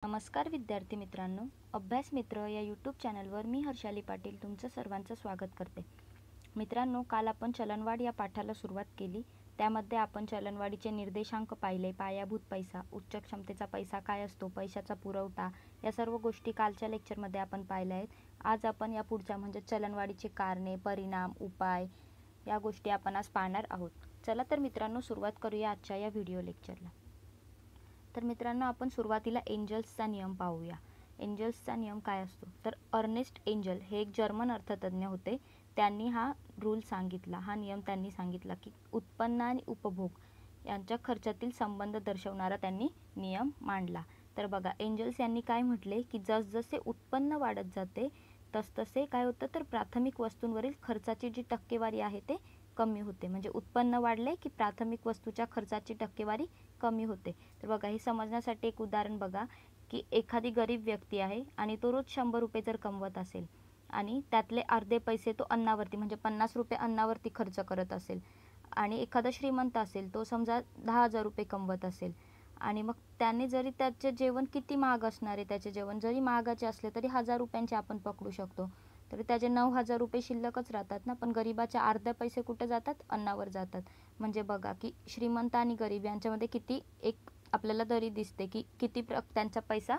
नमस्कार विद्यार्थी मित्रांनो, अभ्यास मित्र या यूट्यूब चॅनलवर मी हर्षाली पाटील तुमचं सर्वांचं स्वागत करते. मित्रांनो, काल आपण चलनवाढ या पाठाला सुरुवात केली. त्यामध्ये आपण चलनवाढीचे निर्देशांक पाहिले, पायाभूत पैसा, उच्च क्षमतेचा पैसा काय असतो, पैशाचा पुरवठा, या सर्व गोष्टी कालच्या लेक्चरमध्ये आपण पाहिल्या आहेत. आज आपण या पुढच्या म्हणजे चलनवाढीचे कारणे, परिणाम, उपाय या गोष्टी आपण आज पाहणार आहोत. चला तर मित्रांनो, सुरुवात करूया आजच्या या व्हिडिओ लेक्चरला. तर मित्रांनो, आपण सुरुवातीला एंजल्सचा नियम पाहूया. एंजल्सचा नियम काय असतो तर अर्नेस्ट एंजल हे एक जर्मन अर्थतज्ञ होते. त्यांनी हा रूल सांगितला, हा नियम त्यांनी सांगितला की उत्पन्न आणि उपभोग यांच्या खर्चातील संबंध दर्शवणारा त्यांनी नियम मांडला. तर बघा, एंजल्स यांनी काय म्हटले की जसजसे उत्पन्न वाढत जाते तसतसे काय होतं तर प्राथमिक वस्तूंवरील खर्चाची जी टक्केवारी आहे ते कमी होते. म्हणजे उत्पन्न वाढले की प्राथमिक वस्तूच्या खर्चाची टक्केवारी कमी होते. तर बघा, हे समजण्यासाठी एक उदाहरण बघा की एखादी गरीब व्यक्ती आहे आणि तो रोज 100 रुपये जर कमवत असेल आणि त्यातले अर्धे पैसे तो अन्नावरती म्हणजे 50 रुपये अन्नावरती खर्च करत असेल, आणि एखादा श्रीमंत असेल तो समजा 10,000 रुपये कमवत असेल आणि मग त्याने जरी त्याचे जेवण किती महाग असणार आहे, त्याचे जेवण जरी महागाचे असले तरी 1000 रुपयांचे आपण पकडू शकतो, तरी त्याचे 9,000 रुपये शिल्लकच राहतात ना. पण गरीबाचे अर्धे पैसे कुठे जातात, अन्नावर जातात. म्हणजे बघा की श्रीमंत आणि गरीब यांच्यामध्ये किती एक आपल्याला दरी दिसते की किती त्यांचा पैसा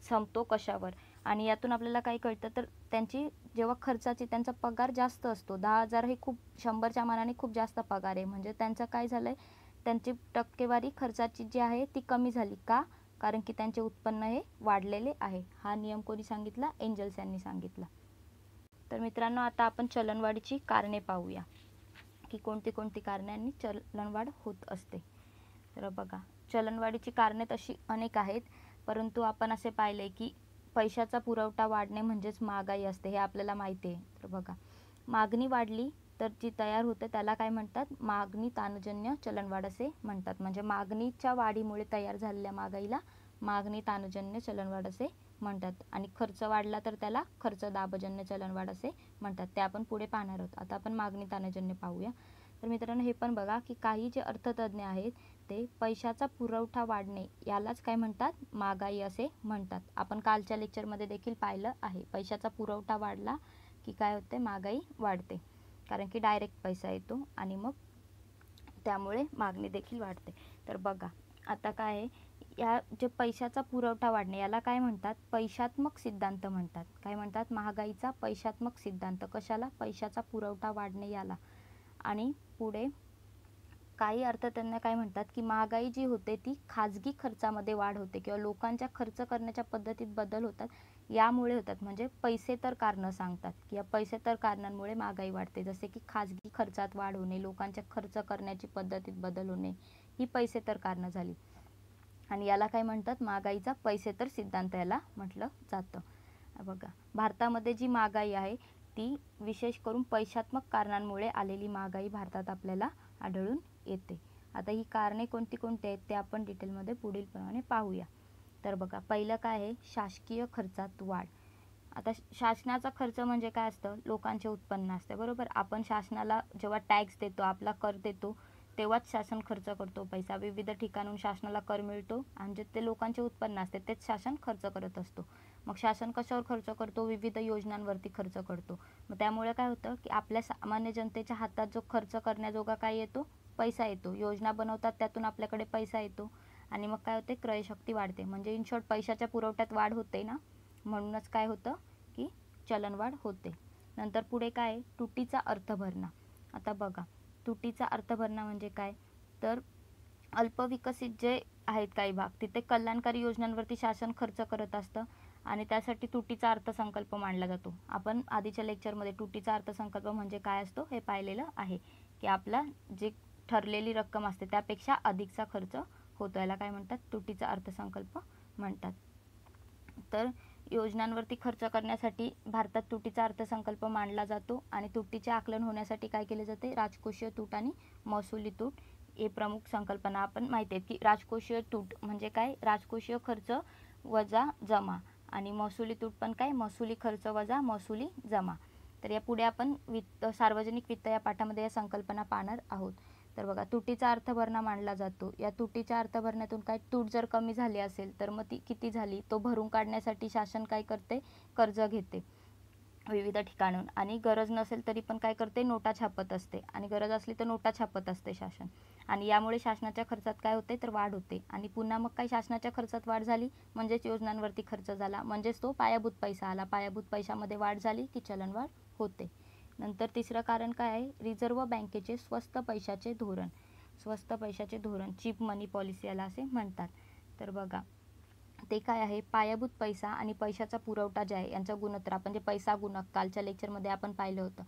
संपतो कशावर. आणि यातून आपल्याला काय कळतं तर त्यांची जेव्हा खर्चाची त्यांचा पगार जास्त असतो, 10,000 हे खूप 100च्या मानाने खूप जास्त पगार आहे. म्हणजे त्यांचं काय झालंय, त्यांची टक्केवारी खर्चाची जी आहे ती कमी झाली का, कारण की त्यांचे उत्पन्न हे वाढलेले आहे. हा नियम कोणी सांगितला, एंजल्स यांनी सांगितला. तर मित्रांनो, आता आपण चलनवाढीची कारणे पाहूया की कोणती कोणती कारणांनी चलनवाढ होत असते. तर बघा, चलनवाढीची कारणे तशी अनेक आहेत, परंतु आपण असे पाहिले की पैशाचा पुरवठा वाढणे म्हणजेच महागाई असते, हे आपल्याला माहिती आहे. तर बघा, मागणी वाढली तर जी तयार होते त्याला काय म्हणतात, मागणी ताणजन्य चलनवाढ असे म्हणतात. म्हणजे मागणीच्या वाढीमुळे तयार झालेल्या महागाईला मागणी ताणजन्य चलनवाढ असे म्हणतात. आणि खर्च वाढला तर त्याला खर्च दाबजन्य चलनवाढ असे म्हणतात. ते आपण पुढे पाहणार आहोत. आता आपण मागणी ताणजन्य पाहूया. तर मित्रांनो, हे पण बघा की काही जे अर्थतज्ञ आहेत ते पैशाचा पुरवठा वाढणे यालाच काय म्हणतात, महागाई असे म्हणतात. आपण कालच्या लेक्चरमध्ये देखील पाहिलं आहे, पैशाचा पुरवठा वाढला की काय होते, महागाई वाढते, कारण की डायरेक्ट पैसा येतो आणि मग त्यामुळे मागणी देखील वाढते. तर बघा, आता काय आहे, या जे पैशाचा पुरवठा वाढणे याला काय म्हणतात, पैशात्मक सिद्धांत म्हणतात. काय म्हणतात, महागाईचा पैशात्मक सिद्धांत. कशाला, पैशाचा पुरवठा वाढणे याला. आणि पुढे काही अर्थतज्ञ काय म्हणतात की महागाई जी होते ती खाजगी खर्चामध्ये वाढ होते किंवा लोकांच्या खर्च करण्याच्या पद्धतीत बदल होतात, यामुळे होतात. म्हणजे पैसे तर कारणं सांगतात की या पैसे तर कारणांमुळे महागाई वाढते, जसे की खाजगी खर्चात वाढ होणे, लोकांच्या खर्च करण्याची पद्धतीत बदल होणे, ही पैसे तर कारणं झाली. आणि याला काय म्हणतात, महागाईचा पैसे तर सिद्धांत याला म्हटलं जातं. बघा, भारतामध्ये जी महागाई आहे ती विशेष करून पैशात्मक कारणांमुळे आलेली महागाई भारतात आपल्याला आढळून येते. आता ही कारणे कोणती कोणती आहेत ते आपण डिटेलमध्ये पुढील प्रमाणे पाहूया. तर बघा, पहिलं काय आहे, शासकीय खर्चात वाढ. आता शासनाचा खर्च म्हणजे काय असतं, लोकांचे उत्पन्न असते, बरोबर. आपण शासनाला जेव्हा टॅक्स देतो, आपला कर देतो, तेव्हाच शासन खर्च करतो पैसा. विविध ठिकाणून शासनाला कर मिळतो आणि जे ते लोकांचे उत्पन्न असते तेच शासन खर्च करत असतो. मग शासन कशावर खर्च करतो, विविध योजनांवरती खर्च करतो. मग त्यामुळे काय होतं की आपल्या सामान्य जनतेच्या हातात जो खर्च करण्याजोगा काय येतो, पैसा येतो. योजना बनवतात त्यातून आपल्याकडे पैसा येतो आणि मग काय होते, क्रयशक्ती वाढते. म्हणजे इन शॉर्ट पैशाच्या पुरवठ्यात वाढ होते ना, म्हणूनच काय होतं की चलनवाढ होते. नंतर पुढे काय, तुटीचा अर्थ भरणा. आता बघा, तुटीचा अर्थ भरणा म्हणजे काय तर अल्पविकसित जे आहेत काही भाग, तिथे कल्याणकारी योजनांवरती शासन खर्च करत असतं आणि त्यासाठी तुटीचा अर्थसंकल्प मांडला जातो. आपण आधीच्या लेक्चरमध्ये तुटीचा अर्थसंकल्प म्हणजे काय असतो हे पाहिलेलं आहे की आपला जे ठरलेली रक्कम असते त्यापेक्षा अधिकचा खर्च होतो, याला काय म्हणतात, तुटीचा अर्थसंकल्प म्हणतात. तर योजनांवरती खर्च करण्यासाठी भारतात तुटीचा अर्थसंकल्प मांडला जातो आणि तुटीचे आकलन होण्यासाठी काय केले जाते, राजकोषीय तूट आणि महसुली तूट हे प्रमुख संकल्पना आपण माहिती आहेत. की राजकोषीय तूट म्हणजे काय, राजकोषीय खर्च वजा जमा, आणि महसुली तूट पण काय, महसुली खर्च वजा महसुली जमा. तर या पुढे आपण सार्वजनिक वित्त या पाठामध्ये या संकल्पना पाहणार आहोत. तर बघा, तुटीचा अर्थ भरणा मानला जातो. या तुटीच्या अर्थ भरण्यातून काय तूट जर कमी झाली असेल तर मग ती किती झाली तो भरून काढण्यासाठी शासन काय करते, कर्ज घेते विविध ठिकाणून. आणि गरज नसेल तरी पण काय करते, नोटा छापत असते. आणि गरज असली तर नोटा छापत असते शासन. आणि यामुळे शासनाच्या खर्चात काय होते, तर वाढ होते. आणि पुन्हा मग काय शासनाच्या खर्चात वाढ झाली म्हणजेच योजनांवरती खर्च झाला, म्हणजेच तो पायाभूत पैसा आला. पायाभूत पैशामध्ये वाढ झाली की चलनवाढ होते. नंतर तिसरं कारण काय आहे, रिझर्व्ह बँकेचे स्वस्त पैशाचे धोरण. स्वस्त पैशाचे धोरण, चीप मनी पॉलिसी याला असे म्हणतात. तर बघा, ते काय आहे, पायाभूत पैसा आणि पैशाचा पुरवठा जे आहे यांचा गुणोत्तर, आपण जे पैसा गुणक कालच्या लेक्चरमध्ये आपण पाहिलं होतं.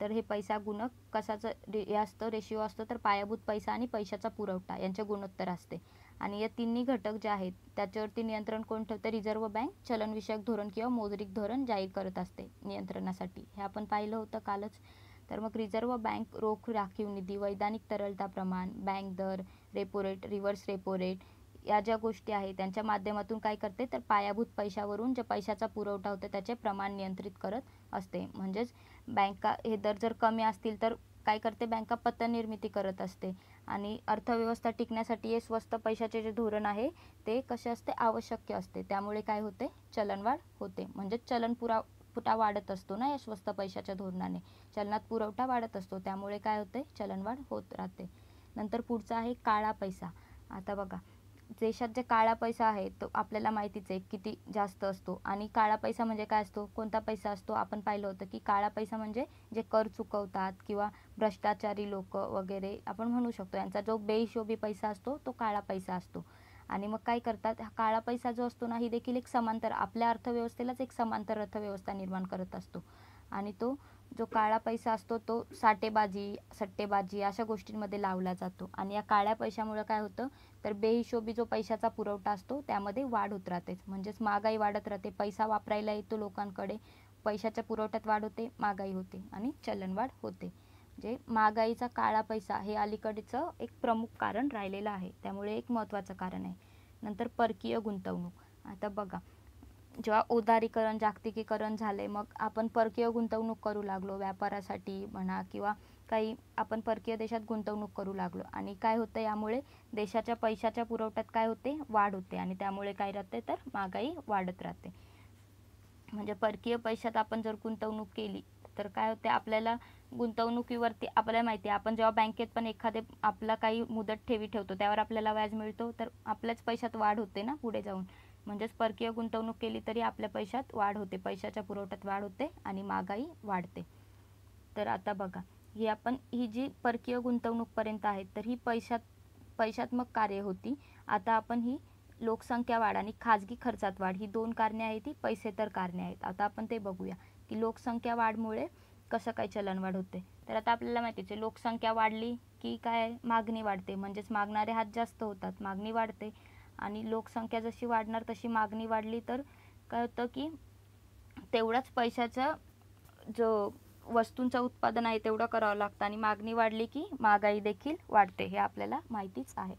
तर हे पैसा गुणक कशाचं हे असतं, रेशिओ असतं, तर पायाभूत पैसा आणि पैशाचा पुरवठा यांचे गुणोत्तर असते. आणि या तिन्ही घटक जे आहेत त्याच्यावरती नियंत्रण कोण ठेवतं, रिझर्व्ह बँक चलनविषयक धोरण किंवा मौद्रिक धोरण जाहीर करत असते नियंत्रणासाठी. हे आपण पाहिलं होतं कालच. तर मग रिझर्व्ह बँक रोख राखीव निधी, वैधानिक तरलता प्रमाण, बँक दर, repo rate, reverse repo rate या ज्या गोष्टी आहेत त्यांच्या माध्यमातून काय करते, तर पायाभूत पैशावरून जे पैशाचा पुरवठा होतो त्याचे प्रमाण नियंत्रित करत असते. म्हणजेच बँका हे दर जर कमी असतील तर काय करते, बँका पतन निर्मिती करत असते. आणि अर्थव्यवस्था टिकण्यासाठी हे स्वस्त पैशाचे जे धोरण आहे ते कसे असते, आवश्यक असते. त्यामुळे काय होते, चलनवाढ होते. म्हणजेच चलन पुरवठा वाढत असतो ना या स्वस्त पैशाच्या धोरणाने, चलनात पुरवठा वाढत असतो, त्यामुळे काय होते, चलनवाढ होत राहते. नंतर पुढचा आहे काळा पैसा. आता बघा, देशात जे काळा पैसा आहे तो आपल्याला माहितीच आहे किती जास्त असतो. आणि काळा पैसा म्हणजे काय असतो, कोणता पैसा असतो, आपण पाहिलं होतं की काळा पैसा म्हणजे जे कर चुकवतात किंवा भ्रष्टाचारी लोक वगैरे आपण म्हणू शकतो, यांचा जो बेहिशोबी पैसा असतो तो काळा पैसा असतो. आणि मग काय करतात, हा काळा पैसा जो असतो ना, ही देखील एक समांतर, आपल्या अर्थव्यवस्थेलाच एक समांतर अर्थव्यवस्था निर्माण करत असतो. आणि तो जो काळा पैसा असतो तो साठेबाजी, सट्टेबाजी अशा गोष्टींमध्ये लावला जातो. आणि या काळ्या पैशामुळे काय होतं, तर बेहिशोबी जो पैशाचा पुरवठा असतो त्यामध्ये वाढ होत राहते. म्हणजेच महागाई वाढत राहते, पैसा वापरायला येतो लोकांकडे, पैशाच्या पुरवठ्यात वाढ होते, महागाई होते आणि चलनवाढ होते. जे महागाईचा काळा पैसा हे अलीकडचं एक प्रमुख कारण राहिलेलं आहे, त्यामुळे एक महत्त्वाचं कारण आहे. नंतर परकीय गुंतवणूक. आता बघा, जेव्हा उदारीकरण, जागतिकीकरण झाले, मग आपण परकीय गुंतवणूक करू लागलो, व्यापारासाठी म्हणा किंवा काही आपण परकीय देशात गुंतवणूक करू लागलो. आणि काय होतं, यामुळे देशाच्या पैशाच्या पुरवठ्यात काय होते, वाढ होते. आणि त्यामुळे काय राहते, तर महागाई वाढत राहते. म्हणजे परकीय पैशात आपण जर गुंतवणूक केली तर काय होते, आपल्याला गुंतवणुकीवरती आपल्याला माहिती आहे, आपण जेव्हा बँकेत पण एखादे आपला काही मुदत ठेवी ठेवतो त्यावर आपल्याला व्याज मिळतो, तर आपल्याच पैशात वाढ होते ना पुढे जाऊन. म्हणजेच परकीय गुंतवणूक केली तरी आपल्या पैशात वाढ होते, पैशाच्या पुरवठ्यात वाढ होते आणि महागाई वाढते. तर आता बघा, ही जी परकीय गुंतवणूकपर्यंत आहे तर ही पैशात्मक कार्य होती. आता आपण ही लोकसंख्या वाढ आणि खाजगी खर्चात वाढ ही दोन कारणे आहेत, ती पैसेतर कारणे आहेत. आता आपण ते बघूया की लोकसंख्या वाढमुळे कसं काय चलनवाढ होते. तर आता आपल्याला माहितीच आहे, लोकसंख्या वाढली की काय, मागणी वाढते, म्हणजेच मागणारे हात जास्त होतात, मागणी वाढते. आणि लोकसंख्या जशी वाढणार तशी मागणी वाढली तर काय होतं की तेवढाच पैशाचा जो वस्तूंचं उत्पादन आहे तेवढं करावं लागतं. आणि मागणी वाढली की महागाई देखील वाढते, हे आपल्याला माहितीच आहे.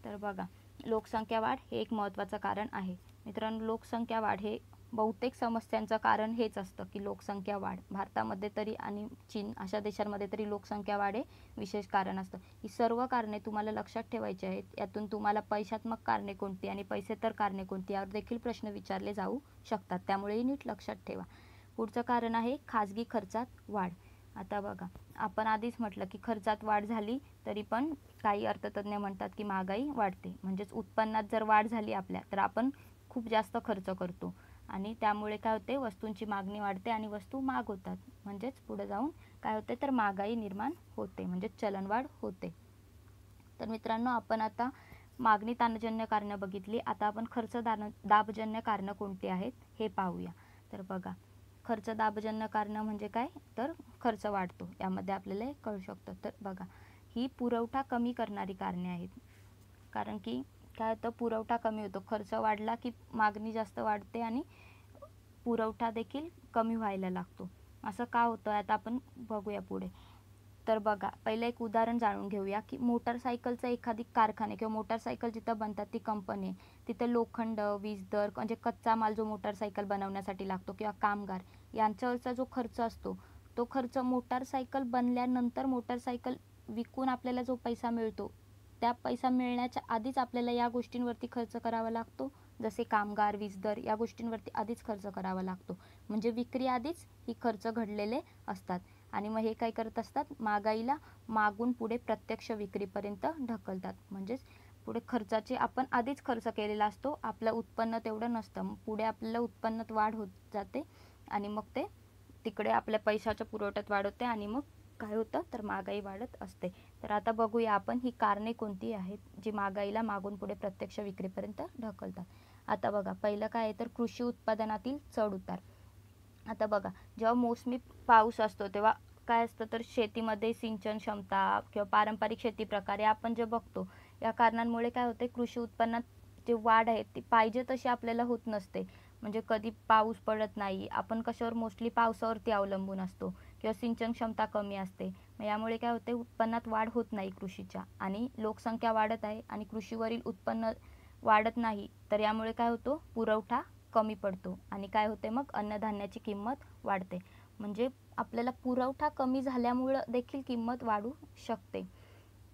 तर बघा, लोकसंख्या वाढ हे एक महत्त्वाचं कारण आहे. मित्रांनो, लोकसंख्या वाढ हे बहुतेक समस्यांचं कारण हेच असतं की लोकसंख्या वाढ. भारतामध्ये तरी आणि चीन अशा देशांमध्ये तरी लोकसंख्या वाढ हे विशेष कारण असतं. ही सर्व कारणे तुम्हाला लक्षात ठेवायची आहेत. यातून तुम्हाला पैशात्मक कारणे कोणती आणि पैसेतर कारणे कोणती यावर देखील प्रश्न विचारले जाऊ शकतात, त्यामुळेही नीट लक्षात ठेवा. पुढचं कारण आहे खाजगी खर्चात वाढ. आता बघा, आपण आधीच म्हटलं की खर्चात वाढ झाली तरी पण काही अर्थतज्ञ म्हणतात की महागाई वाढते. म्हणजेच उत्पन्नात जर वाढ झाली आपल्या तर आपण खूप जास्त खर्च करतो आणि त्यामुळे काय होते, वस्तूंची मागणी वाढते आणि वस्तू महाग होतात. म्हणजेच पुढे जाऊन काय होते, तर महागाई निर्माण होते, म्हणजेच चलनवाढ होते. तर मित्रांनो, आपण आता मागणी ताणजन्य कारणं बघितली. आता आपण खर्च दाबजन्य कारणं कोणती आहेत हे पाहूया. तर बघा, खर्च दाबजन्य कारणं म्हणजे काय, तर खर्च वाढतो, यामध्ये आपल्याला कळू शकतं. तर बघा, ही पुरवठा कमी करणारी कारणे आहेत. कारण की काय होतं, पुरवठा कमी होतो, खर्च वाढला की मागणी जास्त वाढते आणि पुरवठा देखील कमी व्हायला लागतो. असं का होतं, आता आपण बघूया पुढे. तर बघा, पहिलं एक उदाहरण जाणून घेऊया की मोटारसायकलचा एखादी कारखाने किंवा मोटारसायकल जिथं बनतात ती कंपनी, तिथं लोखंड, वीज दर, म्हणजे कच्चा माल जो मोटारसायकल बनवण्यासाठी लागतो किंवा कामगार यांच्यावरचा जो खर्च असतो तो खर्च मोटारसायकल बनल्यानंतर मोटारसायकल विकून आपल्याला जो पैसा मिळतो त्या पैसा मिळण्याच्या आधीच आपल्याला या गोष्टींवरती खर्च करावा लागतो, जसे कामगार, वीज दर या गोष्टींवरती आधीच खर्च करावा लागतो. म्हणजे विक्री आधीच ही खर्च घडलेले असतात. आणि मग हे काय करत असतात, महागाईला मागून पुढे प्रत्यक्ष विक्रीपर्यंत ढकलतात. म्हणजेच पुढे खर्चाचे आपण आधीच खर्च केलेला असतो, आपलं उत्पन्न तेवढं नसतं, मग पुढे आपल्याला उत्पन्नात वाढ होत जाते आणि मग ते तिकडे आपल्या पैशाच्या पुरवठ्यात वाढ होते आणि मग काय होतं तर महागाई वाढत असते. तर आता बघूया आपण ही कारणे कोणती आहेत जी महागाईला मागून पुढे प्रत्यक्ष विक्रीपर्यंत ढकलतात. आता बघा, पहिलं काय आहे तर कृषी उत्पादनातील चढ उतार. आता बघा, जेव्हा मोसमी पाऊस असतो तेव्हा काय असतं तर शेतीमध्ये सिंचन क्षमता किंवा पारंपरिक शेती प्रकारे आपण जे बघतो या कारणांमुळे काय होते, कृषी उत्पन्नात जे वाढ आहे ती पाहिजे तशी आपल्याला होत नसते. म्हणजे कधी पाऊस पडत नाही, आपण कशावर मोस्टली पावसावरती अवलंबून असतो किंवा सिंचन क्षमता कमी असते. मग यामुळे काय होते, उत्पन्नात वाढ होत नाही कृषीच्या, आणि लोकसंख्या वाढत आहे आणि कृषीवरील उत्पन्न वाढत नाही, तर यामुळे काय होतो पुरवठा कमी पडतो आणि काय होते मग अन्नधान्याची किंमत वाढते. म्हणजे आपल्याला पुरवठा कमी झाल्यामुळं देखील किंमत वाढू शकते,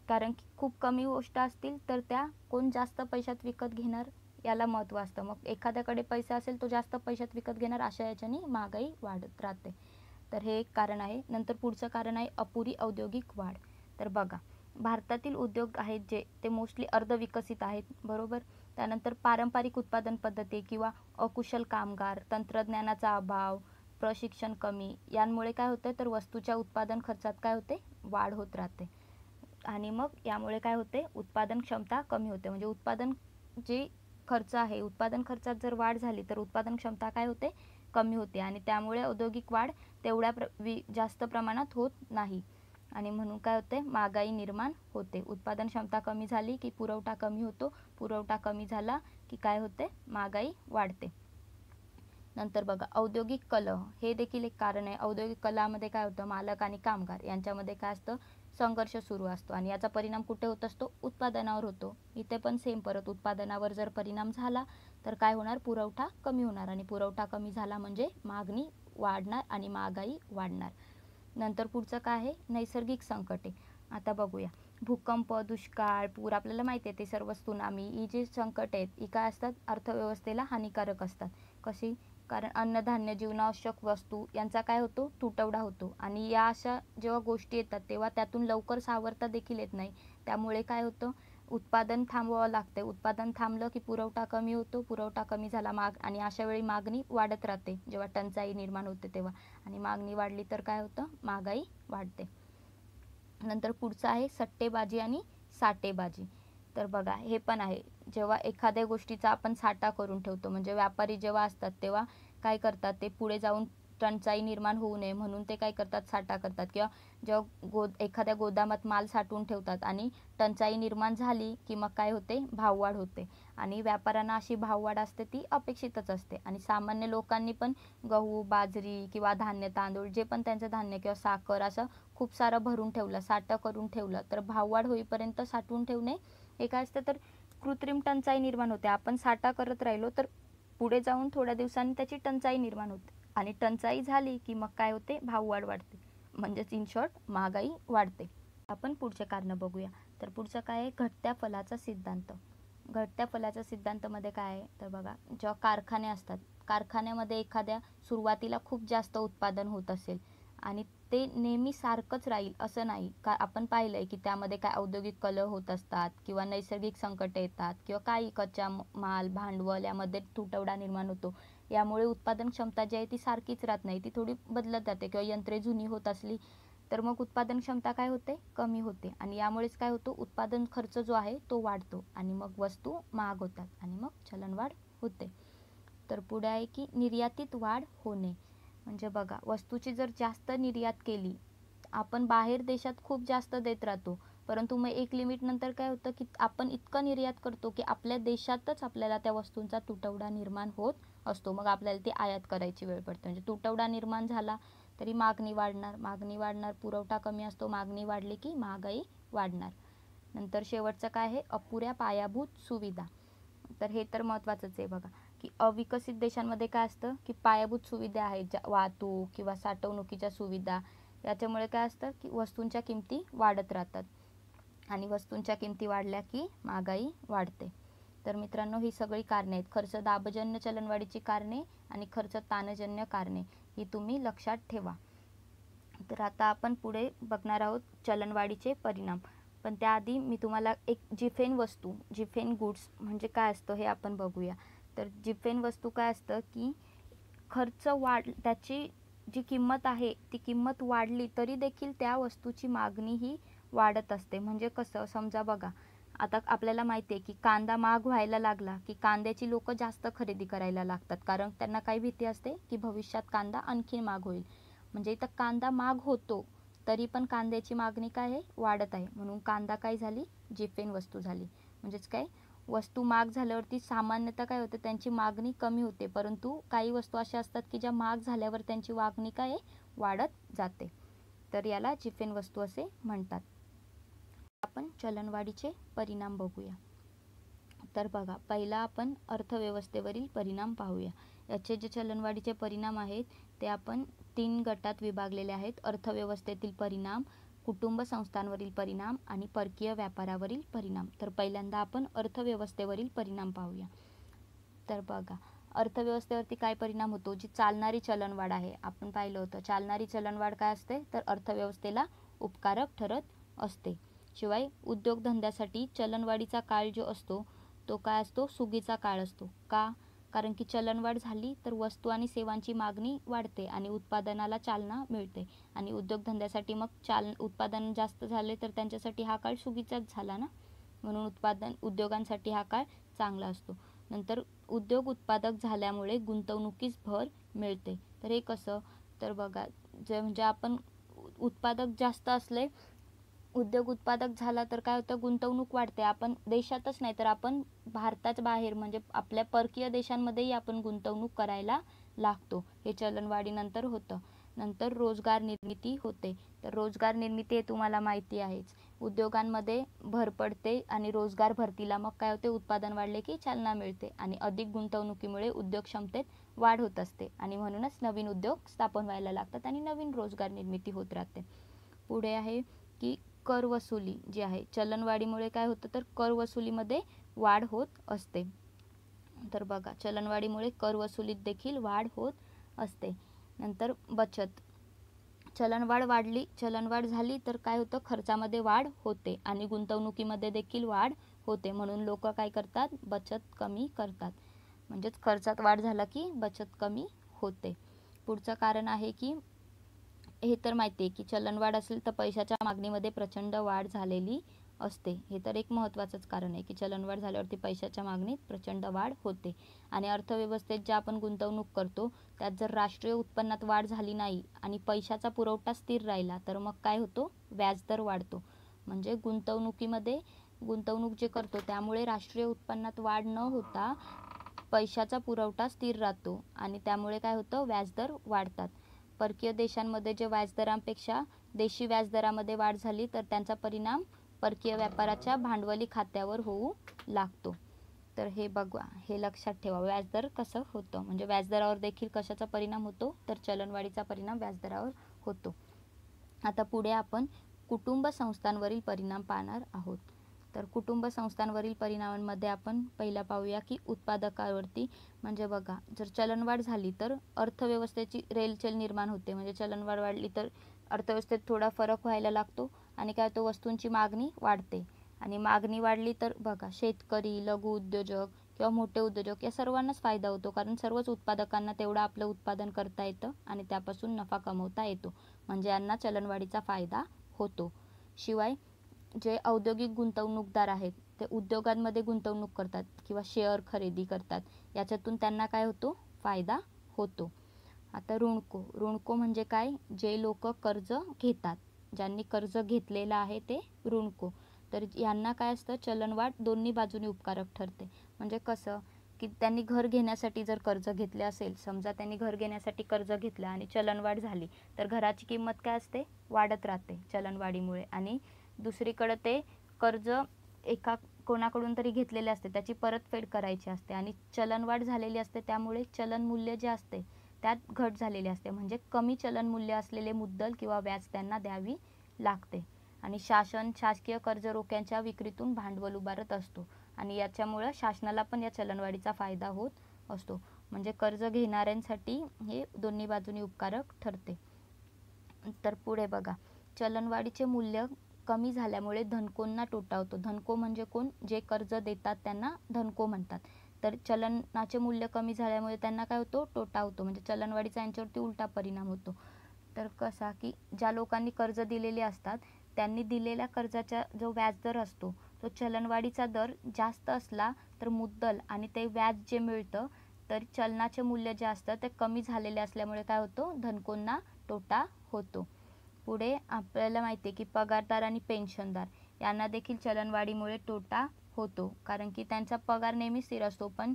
कारण की खूप कमी गोष्ट असतील तर त्या कोण जास्त पैशात विकत घेणार याला महत्त्व असतं. मग एखाद्याकडे पैसा असेल तो जास्त पैशात विकत घेणार, अशा याच्याने महागाई वाढत राहते. तर हे एक कारण आहे. नंतर पुढचं कारण आहे अपुरी औद्योगिक वाढ. तर बघा, भारतातील उद्योग आहेत जे ते मोस्टली अर्धविकसित आहेत, बरोबर. त्यानंतर पारंपरिक उत्पादन पद्धती किंवा अकुशल कामगार, तंत्रज्ञानाचा अभाव, प्रशिक्षण कमी यांमुळे काय होतं तर वस्तूच्या उत्पादन खर्चात काय होते वाढ होत राहते. आणि मग यामुळे काय होते उत्पादन क्षमता कमी होते. म्हणजे उत्पादन जे खर्च आहे, उत्पादन खर्चात जर वाढ झाली तर उत्पादन क्षमता काय होते कमी होते आणि त्यामुळे औद्योगिक वाढ तेवढ्या जास्त प्रमाणात होत नाही आणि म्हणून काय होते महागाई निर्माण होते. उत्पादन क्षमता कमी झाली की पुरवठा कमी होतो, पुरवठा कमी झाला की काय होते महागाई वाढते. नंतर बघा, औद्योगिक कलह हे देखील एक कारण आहे. औद्योगिक कलहामध्ये काय होतं, मालक आणि कामगार यांच्यामध्ये काय असतं संघर्ष सुरू असतो आणि याचा परिणाम कुठे होत असतो उत्पादनावर होतो. इथे पण सेम, परत उत्पादनावर जर परिणाम झाला तर काय होणार पुरवठा कमी होणार आणि पुरवठा कमी झाला म्हणजे मागणी वाढणार आणि महागाई वाढणार. नंतर पुढचं काय आहे नैसर्गिक संकटे. आता बघूया, भूकंप, दुष्काळ, पूर आपल्याला माहिती आहे ते सर्व, त्सुनामी, ही जी संकट आहेत ही काय असतात अर्थव्यवस्थेला हानिकारक असतात. कशी, कारण अन्नधान्य, जीवनावश्यक वस्तू यांचा काय होतो तुटवडा होतो आणि या अशा जेव्हा गोष्टी येतात तेव्हा त्यातून लवकर सावरता देखील येत नाही. त्यामुळे काय होतं उत्पादन थांबवावं लागते. उत्पादन थांबलं की पुरवठा कमी होतो, पुरवठा कमी झाला आणि अशा वेळी मागणी वाढत राहते जेव्हा टंचाई निर्माण होते तेव्हा, आणि मागणी वाढली तर काय होतं महागाई वाढते. नंतर पुढचं आहे सट्टेबाजी आणि साठेबाजी. तर बघा, हे पण आहे, जेव्हा एखाद्या गोष्टीचा आपण साठा करून ठेवतो, म्हणजे व्यापारी जेव्हा असतात तेव्हा काय करतात ते पुढे जाऊन टंचाई निर्माण होऊ नये म्हणून ते काय करतात साठा करतात, किंवा जेव्हा एखाद्या गोदामात माल साठवून ठेवतात आणि टंचाई निर्माण झाली की मग काय होते भाववाढ होते आणि व्यापाऱ्यांना अशी भाववाढ असते ती अपेक्षितच असते. आणि सामान्य लोकांनी पण गहू, बाजरी किंवा धान्य, तांदूळ जे पण त्यांचं धान्य किंवा साखर असं खूप सारं भरून ठेवलं, साठा करून ठेवलं, तर भाववाढ होईपर्यंत साठवून ठेवणे हे काय असतं तर कृत्रिम टंचाई निर्माण होते. आपण साठा करत राहिलो तर पुढे जाऊन थोड्या दिवसांनी त्याची टंचाई निर्माण होते आणि टंचाई झाली की मग काय होते भाववाढ वाढते, म्हणजेच इन शॉर्ट महागाई वाढते. आपण पुढचे कारण बघूया. तर पुढचं काय आहे घटत्या फलाचा सिद्धांत. घटत्या फलाच्या सिद्धांतामध्ये काय आहे तर बघा, जेव्हा कारखाने असतात, कारखान्यामध्ये एखाद्या सुरुवातीला खूप जास्त उत्पादन होत असेल आणि ते नेहमी सारखंच राहील असं नाही का, आपण पाहिलंय की त्यामध्ये काय औद्योगिक कलह होत असतात किंवा नैसर्गिक संकट येतात किंवा काही कच्चा माल, भांडवल यामध्ये तुटवडा निर्माण होतो. यामुळे उत्पादन क्षमता जी आहे ती सारखीच राहत नाही, ती थोडी बदलत जाते किंवा यंत्रे जुनी होत असली तर मग उत्पादन क्षमता काय होते कमी होते आणि यामुळेच काय होतो उत्पादन खर्च जो आहे तो वाढतो आणि मग वस्तू महाग होतात आणि मग चलनवाढ होते. तर पुढे आहे की निर्यातीत वाढ होणे. म्हणजे बघा, वस्तूची जर जास्त निर्यात केली, आपण बाहेर देशात खूप जास्त देत राहतो, परंतु मग एक लिमिट नंतर काय होतं की आपण इतकं निर्यात करतो की आपल्या देशातच आपल्याला त्या वस्तूंचा तुटवडा निर्माण होत असतो, मग आपल्याला ती आयात करायची वेळ पडते. म्हणजे तुटवडा निर्माण झाला तरी मागणी वाढणार, मागणी वाढणार, पुरवठा कमी असतो, मागणी वाढली की महागाई वाढणार. नंतर शेवटचं काय आहे अपुऱ्या पायाभूत सुविधा. तर हे तर महत्त्वाचंच आहे बघा, की अविकसित देशांमध्ये काय असतं की पायाभूत सुविधा आहेत, ज्या वाहतूक किंवा साठवणुकीच्या सुविधा याच्यामुळे काय असतं की वस्तूंच्या किमती वाढत राहतात आणि वस्तूंच्या किमती वाढल्या की महागाई वाढते. तर मित्रांनो, ही सगळी कारणे आहेत, खर्च दाबजन्य चलनवाढीची कारणे आणि खर्च ताणजन्य कारणे, ही तुम्ही लक्षात ठेवा. तर आता आपण पुढे बघणार आहोत चलनवाढीचे परिणाम. पण त्याआधी मी तुम्हाला एक जिफेन वस्तू, जिफेन गुड्स म्हणजे काय असतं हे आपण बघूया. तर जिफेन वस्तू काय असतं की खर्च त्याची जी किंमत आहे ती किंमत वाढली तरी देखील त्या वस्तूची मागणी ही वाढत असते. म्हणजे कसं, समजा बघा, आता आपल्याला माहिती आहे की कांदा महाग व्हायला लागला की कांद्याची लोक जास्त खरेदी करायला लागतात, कारण त्यांना काही भीती असते की भविष्यात कांदा आणखी महाग होईल. म्हणजे इथं कांदा महाग होतो तरी पण कांद्याची मागणी काय आहे, वाढत आहे, म्हणून कांदा काय झाली, जिफेन वस्तू झाली. म्हणजेच काय, वस्तू महाग झाल्यावरती सामान्यतः काय होतं, त्यांची मागणी कमी होते, परंतु काही वस्तू अशा असतात की ज्या महाग झाल्यावर त्यांची मागणी काय वाढत जाते. तर याला जिफेन वस्तू असे म्हणतात. आपण चलनवाढीचे परिणाम बघूया. तर बघा, पहिला आपण अर्थव्यवस्थेवरील परिणाम पाहूया. याचे जे चलनवाढीचे परिणाम आहेत ते आपण 3 गटात विभागलेले आहेत. अर्थव्यवस्थेतील परिणाम, कुटुंब संस्थांवरील परिणाम आणि परकीय व्यापारावरील परिणाम. तर पहिल्यांदा आपण अर्थव्यवस्थेवरील परिणाम पाहूया. तर बघा, अर्थव्यवस्थेवरती काय परिणाम होतो, जी चालणारी चलनवाढ आहे, आपण पाहिलं होतं चालणारी चलनवाढ काय असते, तर अर्थव्यवस्थेला उपकारक ठरत असते. शिवाय उद्योगधंद्यासाठी चलनवाढीचा काळ जो असतो तो काय असतो, सुगीचा काळ असतो. का? कारण की चलनवाढ झाली तर वस्तू आणि सेवांची मागणी वाढते आणि उत्पादनाला चालना मिळते, आणि उद्योगधंद्यासाठी मग उत्पादन जास्त झाले तर त्यांच्यासाठी हा काळ सुगीचाच झाला ना, म्हणून उद्योगांसाठी हा काळ चांगला असतो. नंतर उद्योग उत्पादक झाल्यामुळे गुंतवणुकीस भर मिळते. तर हे कसं, तर बघा, म्हणजे आपण उत्पादक जास्त असले, उद्योग उत्पादक झाला तर काय होतं, गुंतवणूक वाढते. आपण देशातच नाही तर आपण भारताच्या बाहेर म्हणजे आपल्या परकीय देशांमध्येही आपण गुंतवणूक करायला लागतो, हे चलनवाढीनंतर होतं. नंतर रोजगार निर्मिती होते. तर रोजगार निर्मिती हे तुम्हाला माहिती आहेच, उद्योगांमध्ये भर पडते आणि रोजगार भरतीला मग काय होते, उत्पादन वाढले की चालना मिळते आणि अधिक गुंतवणुकीमुळे उद्योग क्षमतेत वाढ होत असते आणि म्हणूनच नवीन उद्योग स्थापन व्हायला लागतात आणि नवीन रोजगार निर्मिती होत राहते. पुढे आहे की कर वसुली जी आहे, चलनवाढीमुळे काय होतं, तर कर वसुलीमध्ये वाढ होत असते. तर बघा, चलनवाढीमुळे कर वसुलीत देखील वाढ होत असते. नंतर बचत, चलनवाढ झाली तर काय होतं, खर्चामध्ये वाढ होते आणि गुंतवणुकीमध्ये देखील वाढ होते, म्हणून लोक काय करतात, बचत कमी करतात. म्हणजेच खर्चात वाढ झाला की बचत कमी होते. पुढचं कारण आहे की हे तर माहिती आहे की चलनवाढ असेल तर पैशाच्या मागणीमध्ये प्रचंड वाढ झालेली असते. हे तर एक महत्त्वाचंच कारण आहे की चलनवाढ झाल्यावरती पैशाच्या मागणीत प्रचंड वाढ होते. आणि अर्थव्यवस्थेत ज्या आपण गुंतवणूक करतो त्यात जर राष्ट्रीय उत्पन्नात वाढ झाली नाही आणि पैशाचा पुरवठा स्थिर राहिला तर मग काय होतो, व्याजदर वाढतो. म्हणजे गुंतवणूक जे करतो त्यामुळे राष्ट्रीय उत्पन्नात वाढ न होता पैशाचा पुरवठा स्थिर राहतो आणि त्यामुळे काय होतं, व्याजदर वाढतात. परकीय देशांमध्ये जे व्याजदरांपेक्षा देशी व्याजदरामध्ये वाढ झाली तर त्यांचा परिणाम परकीय व्यापाराच्या भांडवली खात्यावर होऊ लागतो. तर हे बघा, हे लक्षात ठेवा, व्याजदर कसं होतं, म्हणजे व्याजदरावर देखील कशाचा परिणाम होतो, तर चलनवाढीचा परिणाम व्याजदरावर होतो. आता पुढे आपण कुटुंब संस्थांवरील परिणाम पाहणार आहोत. तर कुटुंब संस्थांवरील परिणामांमध्ये आपण पहिला पाहूया की उत्पादकावरती. म्हणजे बघा, जर चलनवाढ झाली तर अर्थव्यवस्थेची रेलचेल निर्माण होते. म्हणजे चलनवाढ वाढली तर अर्थव्यवस्थेत थोडा फरक व्हायला लागतो आणि काय होतं, वस्तूंची मागणी वाढते आणि मागणी वाढली तर बघा, शेतकरी, लघु उद्योजक किंवा मोठे उद्योजक या सर्वांनाच फायदा होतो, कारण सर्वच उत्पादकांना तेवढं आपलं उत्पादन करता येतं आणि त्यापासून नफा कमवता येतो, म्हणजे यांना चलनवाढीचा फायदा होतो. शिवाय जे औद्योगिक गुंतवणूकदार आहेत ते उद्योगांमध्ये गुंतवणूक करतात किंवा शेअर खरेदी करतात, याच्यातून त्यांना काय होतो, फायदा होतो. आता ऋणको म्हणजे काय, जे लोक कर्ज घेतात, ज्यांनी कर्ज घेतलेलं आहे ते ऋणको. तर यांना काय असतं, चलनवाढ दोन्ही बाजूनी उपकारक ठरते. म्हणजे कसं की त्यांनी घर घेण्यासाठी जर कर्ज घेतले असेल, समजा त्यांनी घर घेण्यासाठी कर्ज घेतलं आणि चलनवाढ झाली तर घराची किंमत काय असते, वाढत राहते चलनवाढीमुळे, आणि दुसरीकडे ते कर्ज कोणाकडून तरी घेतलेले असते, त्याची परतफेड करायची असते आणि चलनवाढ झालेली असते, त्यामुळे चलन मूल्य जे असते त्यात घट झालेली असते, म्हणजे कमी चलन मूल्य असलेले मुद्दल किंवा व्याज त्यांना द्यावी लागते. आणि शासन शासकीय कर्ज रोख्यांच्या विक्रीतून भांडवल उभारत असतो आणि याच्यामुळे शासनाला पण या चलनवाढीचा फायदा होत असतो. म्हणजे कर्ज घेणाऱ्यांसाठी हे दोन्ही बाजूनी उपकारक ठरते. तर पुढे बघा, चलनवाढीचे मूल्य कमी झाल्यामुळे धनकोंना तोटा होतो. धनको म्हणजे कोण? जे कर्ज देतात त्यांना धनको म्हणतात. तर चलनाचे मूल्य कमी झाल्यामुळे त्यांना काय होतो? तोटा होतो. म्हणजे चलनवाढीचा यांच्यावरती उलटा परिणाम होतो. तर कसा की ज्या लोकांनी कर्ज दिलेले असतात त्यांनी दिलेल्या कर्जाचा जो व्याजदर असतो तो चलनवाढीचा दर जास्त असला तर मुद्दल आणि ते व्याज जे मिळतं तर चलनाचे मूल्य जे असतं ते कमी झालेले असल्यामुळे काय होतो? धनकोंना तोटा होतो. पुढे आपल्याला माहिती आहे की पगारदार आणि पेन्शनदार यांना देखील चलनवाढीमुळे तोटा होतो, कारण की त्यांचा पगार नेहमी स्थिर असतो, पण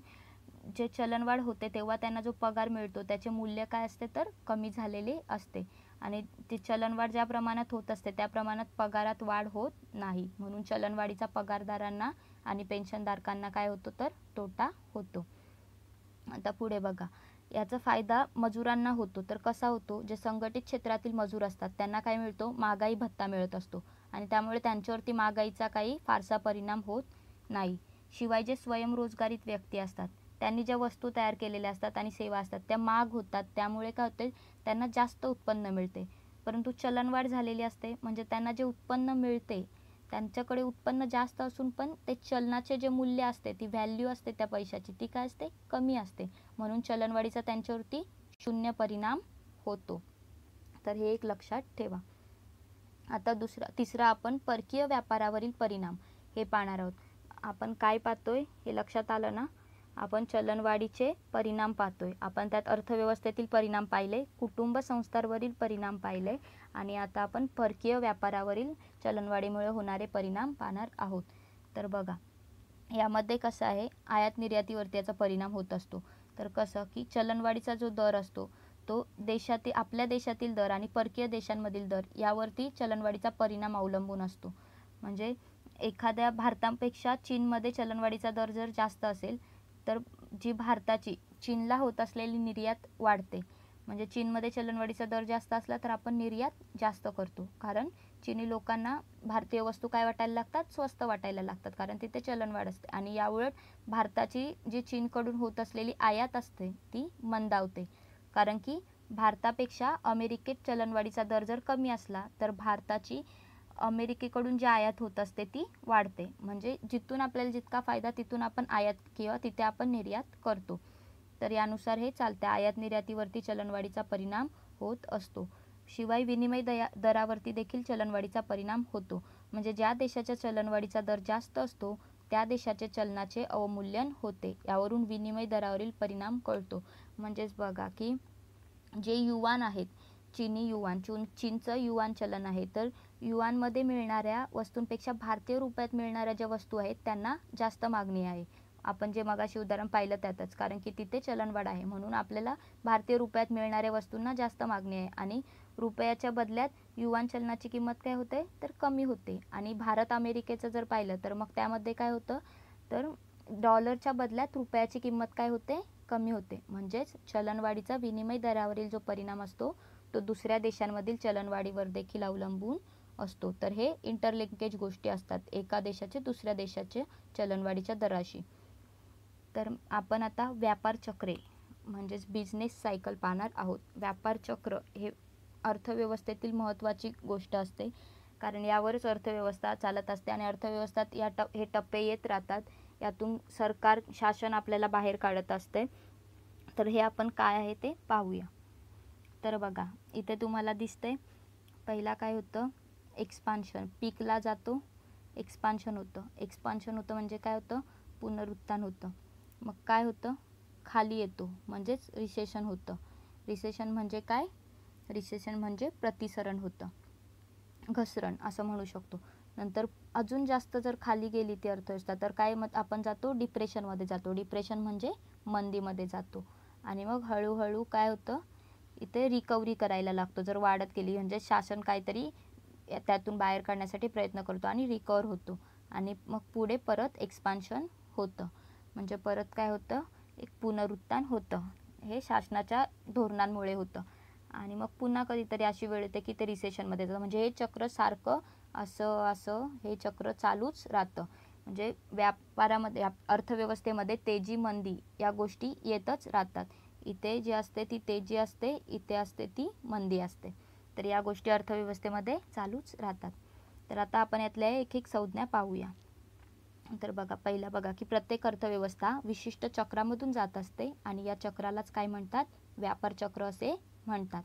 जे चलनवाढ होते तेव्हा त्यांना जो पगार मिळतो त्याचे मूल्य काय असते तर कमी झालेले असते आणि ती चलनवाढ ज्या प्रमाणात होत असते त्या प्रमाणात पगारात वाढ होत नाही, म्हणून चलनवाढीचा पगारदारांना आणि पेन्शनधारकांना काय होतो तर तोटा होतो. आता पुढे बघा, याचा फायदा मजुरांना होतो. तर कसा होतो? जे संघटित क्षेत्रातील मजूर असतात त्यांना काय मिळतो? महागाई भत्ता मिळत असतो आणि त्यामुळे त्यांच्यावरती महागाईचा काही फारसा परिणाम होत नाही. शिवाय जे स्वयंरोजगारीत व्यक्ती असतात त्यांनी ज्या वस्तू तयार केलेल्या असतात आणि सेवा असतात त्या महाग होतात, त्यामुळे काय होते? त्यांना जास्त उत्पन्न मिळते. परंतु चलनवाढ झालेली असते म्हणजे त्यांना जे उत्पन्न मिळते त्यांच्याकडे उत्पन्न जास्त असून पण ते चलनाचे जे मूल्य असते, ती व्हॅल्यू असते त्या पैशाची, ती काय असते? कमी असते, म्हणून चलनवाढीचा त्यांच्यावरती शून्य परिणाम होतो. तर हे एक लक्षात ठेवा. आता तिसरा आपण परकीय व्यापारावरील परिणाम हे पाहणार आहोत. आपण काय पाहतोय हे लक्षात आलं ना? आपण चलनवाढीचे परिणाम पाहतोय. आपण त्यात अर्थव्यवस्थेतील परिणाम पाहिले, कुटुंब संस्थांवरील परिणाम पाहिले आणि आता आपण परकीय व्यापारावरील चलनवाढीमुळे होणारे परिणाम पाहणार आहोत. तर बघा, यामध्ये कसं आहे, आयात निर्यातीवरती याचा परिणाम होत असतो. तर कसं की चलनवाढीचा जो दर असतो तो आपल्या देशातील दर आणि परकीय देशांमधील दर यावरती चलनवाढीचा परिणाम अवलंबून असतो. म्हणजे एखाद्या भारतापेक्षा चीनमध्ये चलनवाढीचा दर जर जास्त असेल तर जी भारताची चीनला होत असलेली निर्यात वाढते. म्हणजे चीनमध्ये चलनवाढीचा दर जास्त असला तर आपण निर्यात जास्त करतो, कारण चीनी लोकांना भारतीय वस्तू काय वाटायला लागतात? स्वस्त वाटायला लागतात, कारण तिथे चलनवाढ असते. आणि याउलट भारताची जी चीनकडून होत असलेली आयात असते ती मंदावते, कारण की भारतापेक्षा अमेरिकेत चलनवाढीचा दर जर कमी असला तर भारताची अमेरिकेकडून जी आयात होत असते ती वाढते. म्हणजे जिथून आपल्याला जितका फायदा तिथून आपण आयात किंवा तिथे आपण निर्यात करतो. तर यानुसार हे चालते. आयात निर्यातीवरती चलनवाढीचा परिणाम होत असतो. शिवाय विनिमय दरावरती देखील चलनवाढीचा परिणाम होतो. म्हणजे ज्या देशाच्या चलनवाढीचा दर जास्त असतो त्या देशाचे चलनाचे अवमूल्यन होते. यावरून विनिमय दरावरील परिणाम कळतो. म्हणजेच बघा की जे युआन आहेत, चीनी युआन, चीनचं युआन चलन आहे, तर युआनमध्ये मिळणाऱ्या वस्तूंपेक्षा भारतीय रुपयात मिळणाऱ्या ज्या वस्तू आहेत त्यांना जास्त मागणी आहे. आपण जे मगाशी उदाहरण पाहिलं त्यातच, कारण की तिथे चलनवाढ आहे म्हणून आपल्याला भारतीय रुपयात मिळणाऱ्या वस्तूंना जास्त मागणी आहे आणि रुपयाच्या बदल्यात युआन चलनाची किंमत काय होते तर कमी होते. आणि भारत अमेरिकेचं जर पाहिलं तर मग त्यामध्ये काय होतं तर डॉलरच्या बदल्यात रुपयाची किंमत काय होते? कमी होते. म्हणजेच चलनवाढीचा विनिमय दरावरील जो परिणाम असतो तो दुसऱ्या देशांमधील चलनवाढीवर देखील अवलंबून असतो. तर हे इंटरलिंकेज गोष्टी असतात एका देशाचे दुसऱ्या देशाचे चलनवाढीच्या दराशी. तर आपण आता व्यापार चक्रे म्हणजेच बिझनेस सायकल पाहणार आहोत. व्यापार चक्र हे अर्थव्यवस्थेतील महत्त्वाची गोष्ट असते, कारण यावरच अर्थव्यवस्था चालत असते आणि अर्थव्यवस्थेत हे टप्पे येत राहतात. यातून सरकार शासन आपल्याला बाहेर काढत असते. तर हे आपण काय आहे ते पाहूया. तर बघा, इथे तुम्हाला दिसते पहिला काय होतं? एक्सपान्शन. पीकला जातो, एक्सपान्शन होतं म्हणजे काय होतं? पुनरुत्थान होतं. मग काय होतं? खाली येतो म्हणजेच रिसेशन होतं. रिसेशन म्हणजे काय? रिसेशन म्हणजे प्रतिसरण होतं, घसरण असं म्हणू शकतो. नंतर अजून जास्त जर खाली गेली ती अर्थव्यवस्था तर काय मग आपण जातो? डिप्रेशनमध्ये जातो. डिप्रेशन म्हणजे मंदीमध्ये जातो. आणि मग हळूहळू काय होतं? इथे रिकव्हरी करायला लागतो. जर वाढत गेली म्हणजे शासन काहीतरी त्यातून बाहेर काढण्यासाठी प्रयत्न करतो आणि रिकवर होतो. आणि मग पुढे परत एक्सपान्शन होतं. म्हणजे परत काय होतं? एक पुनरुत्थान होतं. हे शासनाच्या धोरणांमुळे होतं आणि मग पुन्हा कधीतरी अशी वेळ येते की ते रिसेशनमध्ये जातं. म्हणजे हे चक्र सारखं असं असं हे चक्र चालूच राहतं. म्हणजे व्यापारामध्ये अर्थव्यवस्थेमध्ये तेजी मंदी या गोष्टी येतच राहतात. इथे जी असते ती तेजी असते, इथे असते ती मंदी असते. तर या गोष्टी अर्थव्यवस्थेमध्ये चालूच राहतात. तर आता आपण यातल्या एक एक संज्ञा पाहूया. तर पहिला बघा की प्रत्येक अर्थव्यवस्था विशिष्ट चक्रामधून जात असते आणि या चक्रालाच काय म्हणतात, व्यापार चक्र असे म्हणतात.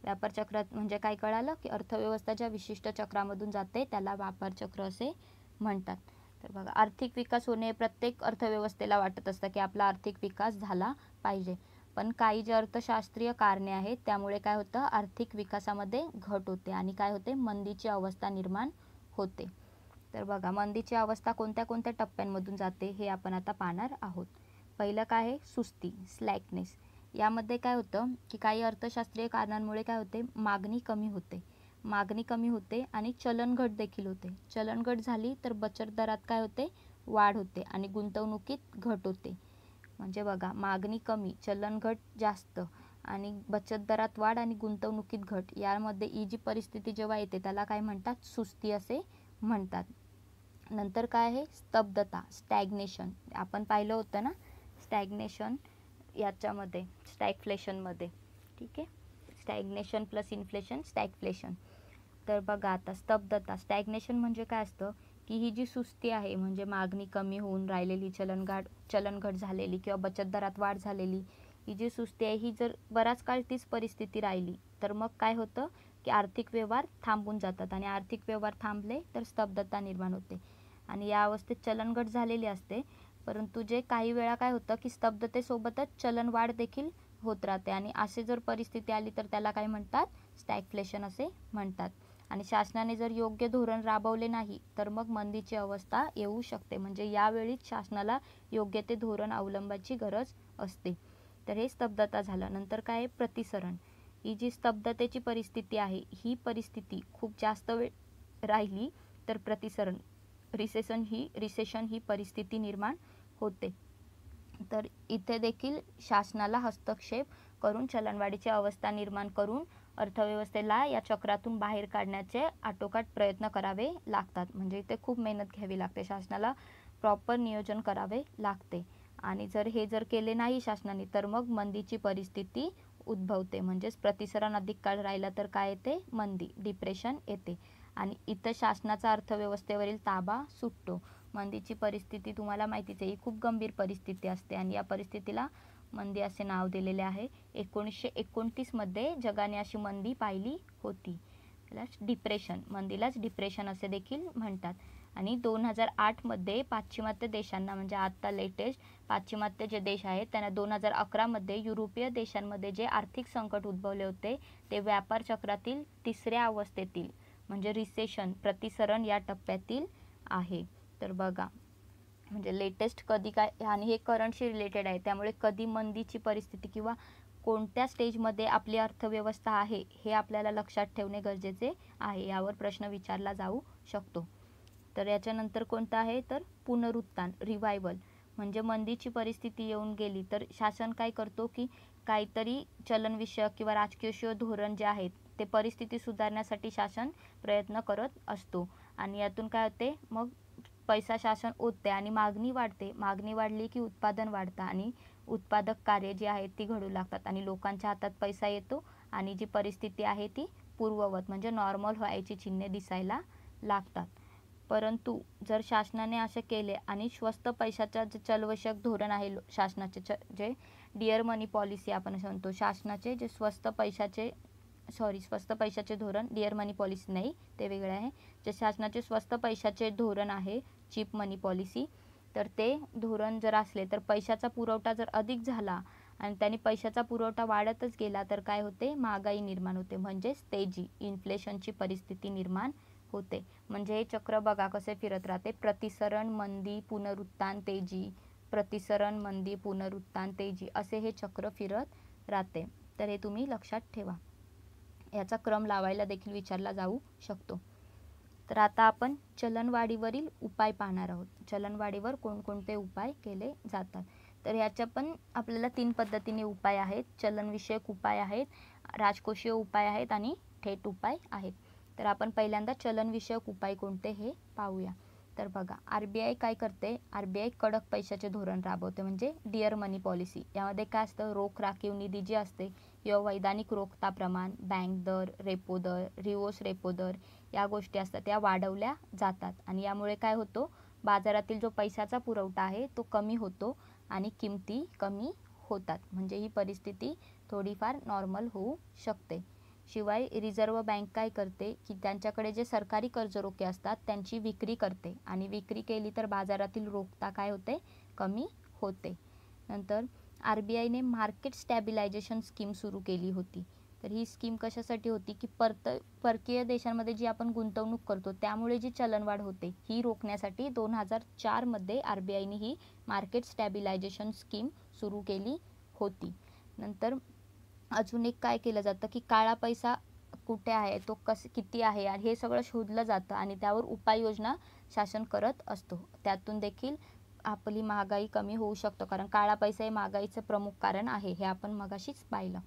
व्यापार चक्र म्हणजे काय कळालं की अर्थव्यवस्था ज्या विशिष्ट चक्रामधून जाते त्याला व्यापार चक्र असे म्हणतात. तर बघा आर्थिक विकास होणे प्रत्येक अर्थव्यवस्थेला वाटत असतं की आपला आर्थिक विकास झाला पाहिजे, पण काही जे अर्थशास्त्रीय कारणे आहेत त्यामुळे काय होतं, आर्थिक विकासामध्ये घट होते आणि काय होते, मंदीची अवस्था निर्माण होते. तर बघा मंदीची अवस्था कोणत्या कोणत्या टप्प्यांमधून जाते हे आपण आता पाहणार आहोत. पहिलं काय आहे, सुस्ती, स्लॅकनेस. यामध्ये काय होतं की काही अर्थशास्त्रीय कारणांमुळे काय होते, मागणी कमी होते आणि चलनघट देखील होते. चलनघट झाली तर बचत दरात काय होते, वाढ होते आणि गुंतवणुकीत घट होते. म्हणजे बघा मागणी कमी, चलनघट जास्त आणि बचत दरात वाढ आणि गुंतवणुकीत घट, यामध्ये ही जी परिस्थिती जेव्हा येते त्याला काय म्हणतात, सुस्ती असे म्हणतात. नंतर काय आहे, स्तब्धता, स्टॅग्नेशन. आपण पाहिलं होतं ना स्टॅग्नेशन याच्यामध्ये, स्टॅगफ्लेशनमध्ये. ठीक आहे, स्टॅग्नेशन प्लस इन्फ्लेशन, स्टॅगफ्लेशन. तर बघा आता स्तब्धता, स्टॅग्नेशन म्हणजे काय असतं की ही जी सुस्ती आहे म्हणजे मागणी कमी होऊन राहिलेली, चलनघट झालेली किंवा बचत दरात वाढ झालेली, ही जी सुस्ती आहे ही जर बराच काळ तीच परिस्थिती राहिली तर मग काय होतं की आर्थिक व्यवहार थांबून जातात आणि आर्थिक व्यवहार थांबले तर स्तब्धता निर्माण होते आणि या अवस्थेत चलनघट झालेली असते. परंतु जे काही वेळा काय होतं की स्तब्धतेसोबतच चलनवाढ देखील होत राहते आणि असे जर परिस्थिती आली तर त्याला काय म्हणतात, स्टॅगफ्लेशन असे म्हणतात. आणि शासनाने जर योग्य धोरण राबवले नाही तर मग मंदीची अवस्था येऊ शकते. म्हणजे यावेळीच शासनाला योग्य ते धोरण अवलंबायची गरज असते. तर हे स्तब्धता झालं. नंतर काय आहे, प्रतिसरण. ही जी स्तब्धतेची परिस्थिती आहे ही परिस्थिती खूप जास्त वेळ राहिली तर प्रतिसरण, रिसेशन ही परिस्थिती निर्माण होते. तर इथे देखील शासनाला हस्तक्षेप करून चलनवाढीची अवस्था निर्माण करून अर्थव्यवस्थेला या चक्रातून बाहेर काढण्याचे आटोकाट प्रयत्न करावे लागतात. म्हणजे इथे खूप मेहनत घ्यावी लागते, शासनाला प्रॉपर नियोजन करावे लागते आणि जर केले नाही शासनाने तर मग मंदीची परिस्थिती उद्भवते. म्हणजेच प्रतिसरण अधिक काळ राहिला तर काय येते, मंदी, डिप्रेशन येते आणि इथं शासनाचा अर्थव्यवस्थेवरील ताबा सुटतो. मंदीची परिस्थिती तुम्हाला माहितीच आहे, ही खूप गंभीर परिस्थिती असते आणि या परिस्थितीला मंदी असे नाव दिलेले आहे. 1929 मध्ये जगाने अशी मंदी पाहिली होती. डिप्रेशन, मंदीलाच डिप्रेशन असे देखील म्हणतात. आणि 2008 मध्ये पाश्चिमात्य देशांना, म्हणजे आता लेटेस्ट पाश्चिमात्य जे देश आहेत त्यांना 2011 मध्ये युरोपीय देशांमध्ये जे आर्थिक संकट उद्भवले होते ते व्यापार चक्रातील तिसऱ्या अवस्थेतील म्हणजे रिसेशन, प्रतिसरण या टप्प्यातील आहे. तर बघा म्हणजे लेटेस्ट कधी काय, आणि हे करंटशी रिलेटेड आहे त्यामुळे कधी मंदीची परिस्थिती किंवा कोणत्या स्टेजमध्ये आपली अर्थव्यवस्था आहे हे आपल्याला लक्षात ठेवणे गरजेचे आहे. यावर प्रश्न विचारला जाऊ शकतो. तर याच्यानंतर कोणतं आहे तर पुनरुत्थान, रिवायवल. म्हणजे मंदीची परिस्थिती येऊन गेली तर शासन काय करतो की काहीतरी चलनविषयक किंवा राजकीय धोरण जे आहेत ते परिस्थिती सुधारण्यासाठी शासन प्रयत्न करत असतो आणि यातून काय होते, मग पैसा शासन ओतते आणि मागणी वाढते. मागणी वाढली की उत्पादन वाढतं आणि उत्पादक कार्य जी आहेत ती घडू लागतात आणि लोकांच्या हातात पैसा येतो आणि जी परिस्थिती आहे ती पूर्ववत म्हणजे नॉर्मल व्हायची चिन्हे दिसायला लागतात. परंतु जर शासनाने असे केले आणि स्वस्त पैशाचा जे चलवशक धोरण आहे शासनाचे, जे डिअर मनी पॉलिसी आपण असं म्हणतो, शासनाचे जे स्वस्त पैशाचे धोरण, डिअर मनी पॉलिसी नाही ते वेगळे आहे, जे शासनाचे स्वस्त पैशाचे धोरण आहे चीप मनी पॉलिसी, तर ते धोरण जर असले तर पैशाचा पुरवठा जर अधिक झाला आणि त्याने पैशाचा पुरवठा वाढतच गेला तर काय होते, महागाई निर्माण होते. म्हणजेच तेजी, इन्फ्लेशनची परिस्थिती निर्माण होते. म्हणजे हे चक्र बघा कसे फिरत राहते, प्रतिसरण, मंदी, पुनरुत्थान, तेजी, प्रतिसरण, मंदी, पुनरुत्थान, तेजी असे हे चक्र फिरत राहते. तर हे तुम्ही लक्षात ठेवा. याचा क्रम लावायला देखील विचारला जाऊ शकतो. तर आता आपण चलनवाढीवरील उपाय पाहणार आहोत. चलनवाढीवर कोणकोणते उपाय केले जातात. तर ह्याच्या पण आपल्याला 3 पद्धतीने उपाय आहेत. चलनविषयक उपाय आहेत, राजकोषीय उपाय आहेत आणि थेट उपाय आहेत. तर आपण पहिल्यांदा चलनविषयक उपाय कोणते हे पाहूया. तर बघा, RBI काय करते, RBI कडक पैशाचे धोरण राबवते, म्हणजे डिअर मनी पॉलिसी. यामध्ये काय असतं, रोख राखीव निधी जी असते किंवा वैधानिक रोखता प्रमाण, बँक दर, रेपो दर, रिव्हर्स रेपो दर या गोष्टी असतात त्या वाढवल्या जातात आणि यामुळे काय होतो, बाजारातील जो पैशाचा पुरवठा आहे तो कमी होतो आणि किमती कमी होतात. म्हणजे ही परिस्थिती थोडीफार नॉर्मल होऊ शकते. शिवाय रिझर्व्ह बँक काय करते की त्यांच्याकडे जे सरकारी कर्जरोखे असतात त्यांची विक्री करते आणि विक्री केली तर बाजारातील रोखता काय होते, कमी होते. नंतर RBIने मार्केट स्टॅबिलायझेशन स्कीम सुरू केली होती. तर ही स्कीम कशासाठी होती की परकीय देशांमध्ये जी आपण गुंतवणूक करतो त्यामुळे जी चलनवाढ होते ही रोखण्यासाठी 2004 मध्ये RBIने ही मार्केट स्टॅबिलायझेशन स्कीम सुरू केली होती. नंतर अजून एक काय केलं जातं की काळा पैसा कुठे आहे, तो किती आहे आणि हे सगळं शोधलं जातं आणि त्यावर उपाययोजना शासन करत असतो. त्यातून देखील आपली महागाई कमी होऊ शकतो, कारण काळा पैसा हे महागाईचं प्रमुख कारण आहे, हे आपण मगाशीच पाहिलं.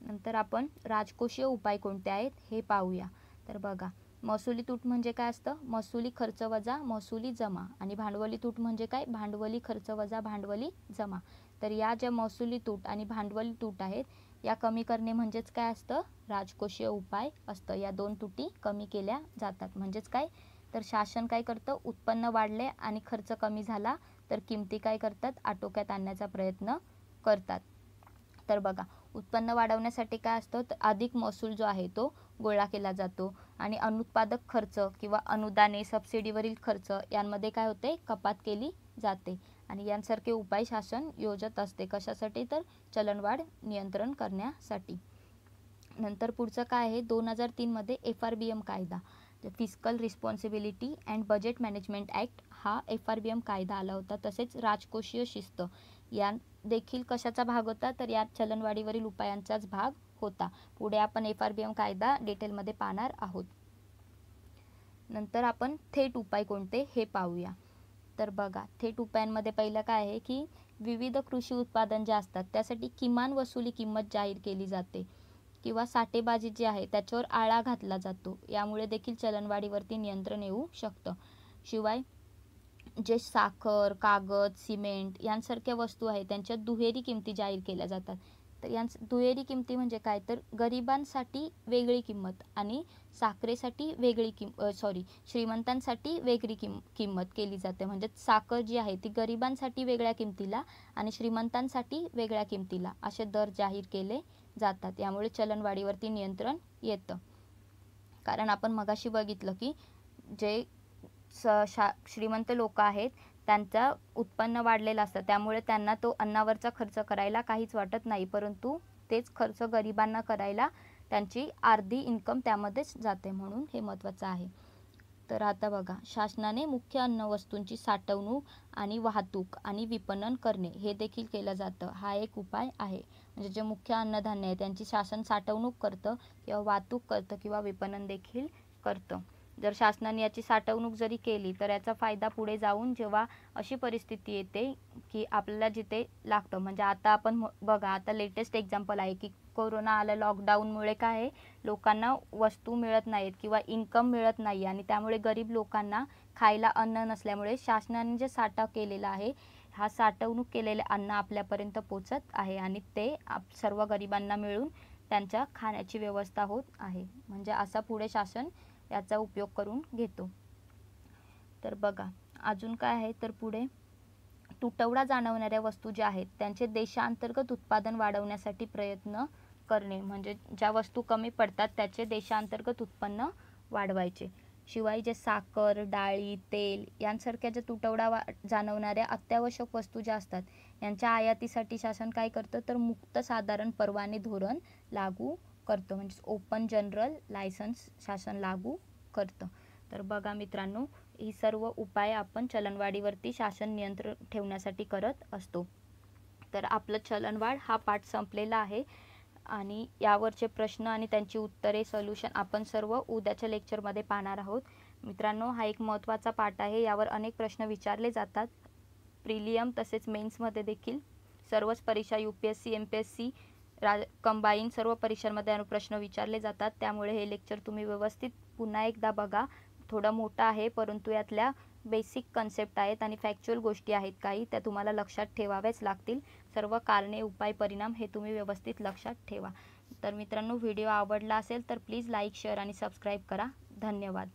नंतर आपण राजकोषीय उपाय कोणते आहेत हे पाहूया. तर बघा, महसुली तूट म्हणजे काय असतं, महसुली खर्च वजा महसुली जमा, आणि भांडवली तूट म्हणजे काय, भांडवली खर्च वजा भांडवली जमा. तर या ज्या महसुली तूट आणि भांडवली तूट आहेत या कमी करणे म्हणजेच काय असतं, राजकोषीय उपाय असतं. या 2 तुटी कमी केल्या जातात. म्हणजेच काय, तर शासन काय करतं, उत्पन्न वाढले आणि खर्च कमी झाला तर किमती काय करतात, आटोक्यात आणण्याचा प्रयत्न करतात. तर बघा, उत्पन्न वाढवण्यासाठी काय असतं, तर अधिक महसूल जो आहे तो गोळा केला जातो आणि अनुत्पादक खर्च किंवा अनुदाने, सबसिडीवरील खर्च यांमध्ये काय होते, कपात केली जाते आणि यांसारखे उपाय शासन योजत असते. कशासाठी, तर चलनवाढ नियंत्रण करण्यासाठी. नंतर पुढचं काय आहे, 2003 मध्ये FRBM कायदा, fiscal responsibility and budget management act, हा FRBM कायदा आला होता. तसेच राजकोषीय शिस्त या देखील कशाचा भाग होता, तर या चलनवाढीवरील उपायांचाच भाग होता. पुढे आपण FRBM कायदा डिटेलमध्ये पाहणार आहोत. नंतर आपण थेट उपाय कोणते हे पाहूया. तर बघा, थेट उपायांमध्ये पहिलं काय आहे की विविध कृषी उत्पादन जे असतात त्यासाठी किमान वसुली किंमत जाहीर केली जाते किंवा साठेबाजी जी आहे त्याच्यावर आळा घातला जातो. यामुळे देखील चलनवाढीवरती नियंत्रण येऊ शकतं. शिवाय जे साखर, कागद, सिमेंट यांसारख्या वस्तू आहेत त्यांच्या दुहेरी किमती जाहीर केल्या जातात. तर दुहेरी किमती म्हणजे काय, तर गरिबांसाठी वेगळी किंमत आणि साखरेसाठी वेगळी श्रीमंतांसाठी वेगळी किंमत केली जाते. म्हणजे साखर जी आहे ती गरिबांसाठी वेगळ्या किमतीला आणि श्रीमंतांसाठी वेगळ्या किमतीला असे दर जाहीर केले जातात. यामुळे चलनवाढीवरती नियंत्रण येतं. कारण आपण मगाशी बघितलं की जे श्रीमंत लोक आहेत त्यांचं उत्पन्न वाढलेलं असतं त्यामुळे त्यांना तो अन्नावरचा खर्च करायला काहीच वाटत नाही, परंतु तेच खर्च गरिबांना करायला त्यांची अर्धी इन्कम त्यामध्येच जाते, म्हणून हे महत्त्वाचं आहे. तर आता बघा, शासनाने मुख्य अन्न वस्तूंची साठवणूक आणि वाहतूक आणि विपणन करणे हे देखील केलं जातं. हा एक उपाय आहे. म्हणजे जे मुख्य अन्नधान्य आहे त्यांची शासन साठवणूक करतं किंवा वाहतूक करतं किंवा विपणन देखील करतं. जर शासनाने याची साठवणूक जरी केली तर याचा फायदा पुढे जाऊन जेव्हा अशी परिस्थिती येते की आपल्याला जिथे लागतं, म्हणजे आता आपण बघा, आता लेटेस्ट एक्झाम्पल आहे की कोरोना आलं, लॉकडाऊनमुळे काय आहे, लोकांना वस्तू मिळत नाहीत किंवा इन्कम मिळत नाही आणि त्यामुळे गरीब लोकांना खायला अन्न नसल्यामुळे शासनाने जे साठा केलेला आहे हा साठवणूक केलेले अन्न आपल्यापर्यंत पोचत आहे आणि ते सर्व गरिबांना मिळून त्यांच्या खाण्याची व्यवस्था होत आहे. म्हणजे असा पुढे शासन याचा उपयोग करून घेतो. तर बघा, अजून काय आहे, तर पुढे तुटवडा जाणवणाऱ्या वस्तू ज्या आहेत त्यांचे देशांतर्गत उत्पादन वाढवण्यासाठी प्रयत्न करणे. म्हणजे ज्या वस्तू कमी पडतात त्याचे देशांतर्गत उत्पन्न वाढवायचे. शिवाय जे साखर, डाळी, तेल यांसारख्या ज्या तुटवडा जाणवणाऱ्या अत्यावश्यक वस्तू ज्या असतात यांच्या आयातीसाठी शासन काय करतं, तर मुक्त साधारण परवाने धोरण लागू करतं. म्हणजे ओपन जनरल लायसन्स शासन लागू करतं. तर बघा मित्रांनो, ही सर्व उपाय आपण चलनवाढीवरती शासन नियंत्रण ठेवण्यासाठी करत असतो. तर आपलं चलनवाढ हा पाठ संपलेला आहे आणि यावरचे प्रश्न आणि त्यांची उत्तरे, सोल्युशन आपण सर्व उद्याच्या लेक्चरमध्ये पाहणार आहोत. मित्रांनो, हा एक महत्त्वाचा पाठ आहे. यावर अनेक प्रश्न विचारले जातात. प्रिलियम तसेच मेन्समध्ये देखील सर्वच परीक्षा UPSC MPSC कंबाईन सर्व परीक्षांमध्ये अनुप्रश्न विचारले जातात. त्यामुळे हे लेक्चर तुम्ही व्यवस्थित पुन्हा एकदा बघा. थोडं मोठं आहे परंतु यातल्या बेसिक कन्सेप्ट आहेत आणि फॅक्च्युअल गोष्टी आहेत काही त्या तुम्हाला लक्षात ठेवाव्याच लागतील. सर्व कारणे उपाय परिणाम हे तुम्ही व्यवस्थित लक्षात ठेवा. तर मित्रांनो व्हिडिओ आवडला असेल तर प्लीज लाईक शेअर आणि सबस्क्राईब करा. धन्यवाद.